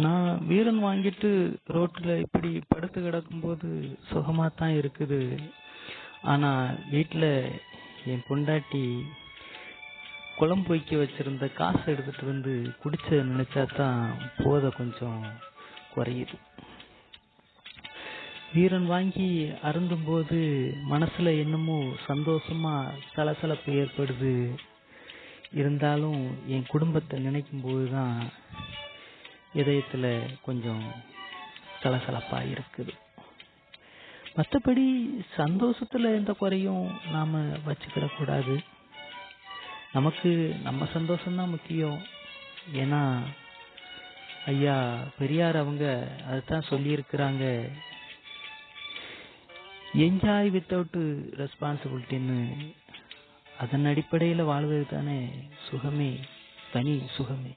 நான் வீரன் வாங்கிட்டு ரோட்ல இப்படி படுத்து கிடக்கும்போது சுகமா தான் இருக்குது. ஆனா வீட்ல என் பொண்டாட்டி குழம்பு வைக்க வச்சிருந்த காசை எடுத்துட்டு வந்து குடிச்ச நினைச்சா தான் போதை கொஞ்சம் குறையுது. வீரன் வாங்கி அருந்தும்போது மனசுல என்னமோ சந்தோஷமா சலசலப்பு ஏற்படுது. இருந்தாலும் என் குடும்பத்தை நினைக்கும் போதுதான் இதயத்துல கொஞ்சம் சலசலப்பா இருக்குது. மற்றபடி சந்தோஷத்துல எந்த குறையும் நாம வச்சுக்கிடக்கூடாது. நமக்கு நம்ம சந்தோஷம்தான் முக்கியம். ஏன்னா ஐயா பெரியார் அவங்க அதுதான் சொல்லியிருக்கிறாங்க, என்ஜாய் வித்தவுட் ரெஸ்பான்சிபிலிட்டின்னு. அதன் அடிப்படையில் வாழ்வது தானே சுகமே, தனி சுகமே.